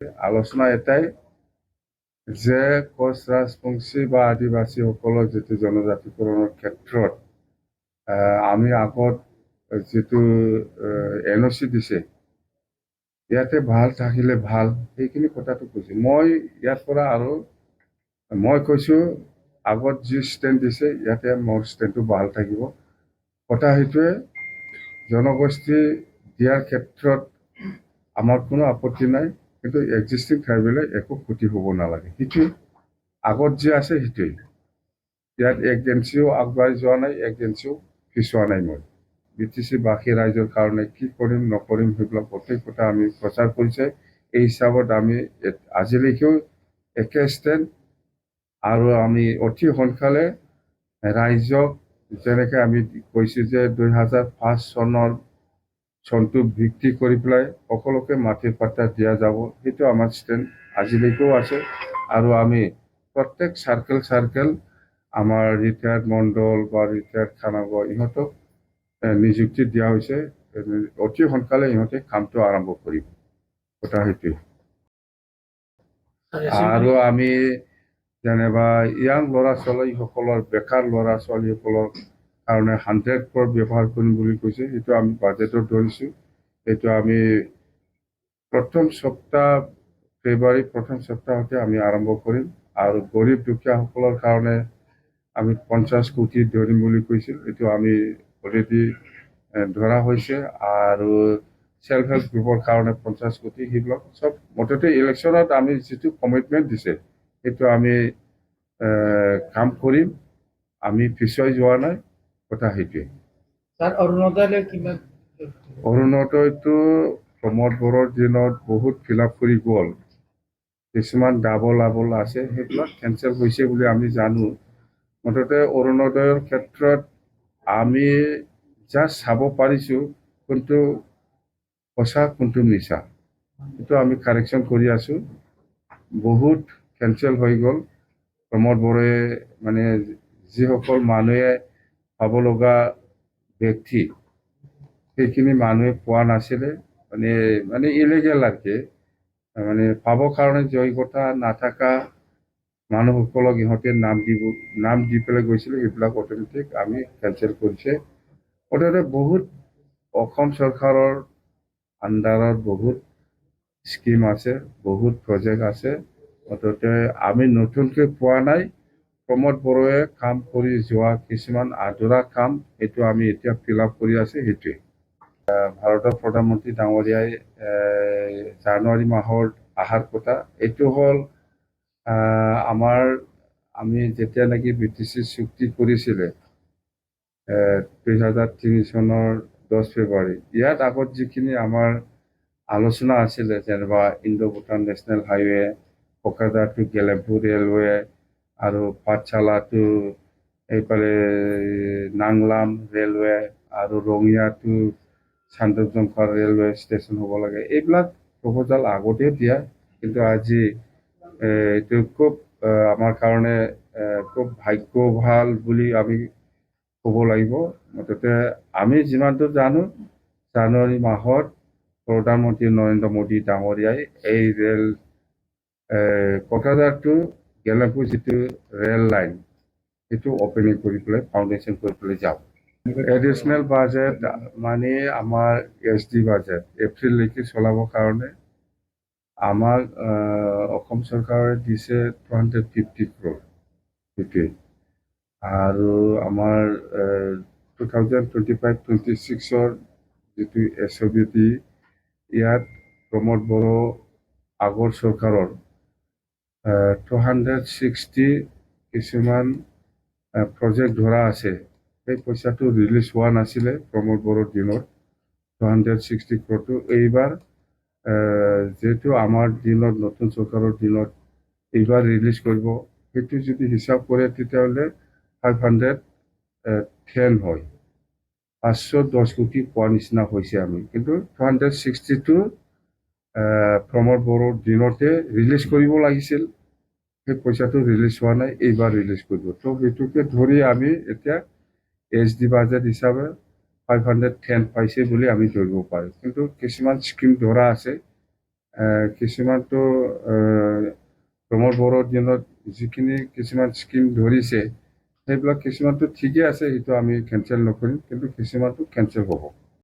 আলোচনা এটাই যে কোচ ৰাজবংশী বা আদিবাসীসকলৰ যিটো জনজাতিকৰণৰ ক্ষেত্ৰত আমি আগত যিটো NOC দিছে ইয়াতে ভাল থাকিলে ভাল সেইখিনি কথাটো কৈছোঁ মই ইয়াৰ পৰা আৰু মই কৈছোঁ আগত যি ষ্টেণ্ড দিছে ইয়াতে মোৰ ষ্টেণ্ডটো ভাল থাকিব কথা সেইটোৱে জনগোষ্ঠী দিয়াৰ ক্ষেত্ৰত আমাৰ কোনো আপত্তি নাই কিন্তু এক্সিষ্টিং ট্ৰাইবেলে একো ক্ষতি হ'ব নালাগে সেইটোৱে আগত যি আছে সেইটোৱেই ইয়াত এজেঞ্চিও আগবাঢ়ি যোৱা নাই এজেঞ্চিও পিছুৱা নাই মই BTC বাসী ৰাইজৰ কাৰণে কি কৰিম নকৰিম সেইবিলাক গোটেই কথা আমি প্ৰচাৰ কৰিছে এই হিচাপত আমি আজিলৈকেও একে ষ্টেণ্ড আৰু আমি অতি সোনকালে ৰাইজক যেনেকৈ আমি কৈছোঁ যে 2005 চনৰ চনটো ভিত্তি কৰি পেলাই সকলোকে মাটিৰ পাত্তা দিয়া যাব সেইটো আমাৰ ষ্টেণ্ড আজিলৈকেও আছে আৰু আমি প্ৰত্যেক চাৰ্কেল আমাৰ ৰিটায়াৰ্ড মণ্ডল বা ৰিটায়াৰ্ড খানাগড় ইহঁতক নিযুক্তি দিয়া হৈছে অতি সোনকালে ইহঁতে কামটো আৰম্ভ কৰিব কথা সেইটোৱে আৰু আমি যেনিবা ইয়াং ল'ৰা ছোৱালীসকলৰ বেকাৰ ল'ৰা ছোৱালীসকলৰ কাৰণে 100 crore ব্যৱহাৰ কৰিম বুলি কৈছে সেইটো আমি বাজেটত ধৰিছোঁ সেইটো আমি ফেব্ৰুৱাৰী প্ৰথম সপ্তাহতে আমি আৰম্ভ কৰিম আৰু গৰীব দুখীয়াসকলৰ কাৰণে আমি 50 কোটি ধৰিম বুলি কৈছিল এইটো আমি অলৰেডি ধৰা হৈছে আৰু সেল্ফ হেল্প গ্ৰুপৰ কাৰণে 50 কোটি সেইবিলাক সব মুঠতে ইলেকশ্যনত আমি যিটো কমিটমেণ্ট দিছে সেইটো আমি কাম কৰিম আমি পিছুৱাই যোৱা নাই কথা সেইটোৱে অৰুণোদয়টো প্ৰমোদ বড়োৰ দিনত বহুত ফিল আপ কৰি গ'ল কিছুমান ডাবল আছে সেইবিলাক কেঞ্চেল হৈছে বুলি আমি জানো মুঠতে অৰুণোদয়ৰ ক্ষেত্ৰত আমি জাষ্ট চাব পাৰিছোঁ কোনটো সঁচা কোনটো মিছা সেইটো আমি কাৰেকশ্যন কৰি আছোঁ বহুত কেঞ্চেল হৈ গ'ল প্ৰমোদ বড়োৱে মানে যিসকল মানুহে পাব লগা ব্যক্তি সেইখিনি মানুহে পোৱা নাছিলে মানে ইলিগেল আৰু কি মানে পাবৰ কাৰণে যোগ্যতা নাথাকা মানুহসকলক ইহঁতে নাম দি পেলাই গৈছিলে এইবিলাক অট'মেটিক আমি কেঞ্চেল কৰিছে মুঠতে বহুত অসম চৰকাৰৰ আণ্ডাৰত বহুত স্কিম আছে বহুত প্ৰজেক্ট আছে মুঠতে আমি নতুনকৈ পোৱা নাই প্ৰমোদ বড়োৱে কাম কৰি যোৱা কিছুমান আধৰুৱা কাম এইটো আমি এতিয়া ফিল আপ কৰি আছে সেইটোৱে ভাৰতৰ প্ৰধানমন্ত্ৰী ডাঙৰীয়াই জানুৱাৰী মাহৰ অহাৰ কথা এইটো হ'ল আমি যেতিয়া নেকি BTC চুক্তি কৰিছিলে 2003 চনৰ 10 ফেব্ৰুৱাৰী ইয়াত আগত যিখিনি আমাৰ আলোচনা আছিলে যেনিবা Indo Bhutan national highway Kokrajhar to Gelephu railway আৰু পাঠশালা টু এইফালে নাংলাম ৰেলৱে আৰু ৰঙিয়া টু চান্দকজংঘা ৰেলৱে ষ্টেচন হ'ব লাগে এইবিলাক প্ৰপ'জাল আগতে দিয়া কিন্তু আজি এইটো খুব আমাৰ কাৰণে খুব ভাগ্য ভাল বুলি আমি ক'ব লাগিব মুঠতে আমি যিমানটো জানো জানুৱাৰী মাহত প্ৰধানমন্ত্ৰী নৰেন্দ্ৰ মোদী ডাঙৰীয়াই এই ৰেল কোকৰাঝাৰ টু গেলেম্পু যিটো ৰেল লাইন সেইটো অপেনিং কৰি পেলাই ফাউণ্ডেশ্যন কৰি পেলাই যাওঁ এডিশ্যনেল বাজেট মানে আমাৰ SD বাজেট এপ্ৰিললৈকে চলাবৰ কাৰণে আমাক অসম চৰকাৰে দিছে 250 crore সেইটোৱে আৰু আমাৰ 2025-26ৰ যিটো SOBT ইয়াত প্ৰমোদ বড়ো আগৰ চৰকাৰৰ 260 কিছুমান প্ৰজেক্ট ধৰা আছে সেই পইচাটো ৰিলিজ হোৱা নাছিলে প্ৰমোদ বড়োৰ দিনত 260 crore এইবাৰ যেহেতু আমাৰ দিনত নতুন চৰকাৰৰ দিনত এইবাৰ ৰিলিজ কৰিব সেইটো যদি হিচাপ কৰে তেতিয়াহ'লে 510 হয় 510 কোটি পোৱা নিচিনা হৈছে আমি কিন্তু 262 প্ৰমোদ বড়োৰ দিনতে ৰিলিজ কৰিব লাগিছিল সেই পইচাটো ৰিলিজ হোৱা নাই এইবাৰ ৰিলিজ কৰিব তো সেইটোকে ধৰি আমি এতিয়া SD বাজেট হিচাপে 510 পাইছে বুলি আমি ধৰিব পাৰোঁ কিন্তু কিছুমান স্কিম ধৰা আছে কিছুমানটো প্ৰমোদ বড়োৰ দিনত যিখিনি কিছুমান স্কিম ধৰিছে সেইবিলাক কিছুমানটো ঠিকে আছে, সেইটো আমি কেঞ্চেল নকৰিম, কিন্তু কিছুমানটো কেঞ্চেল হ'ব।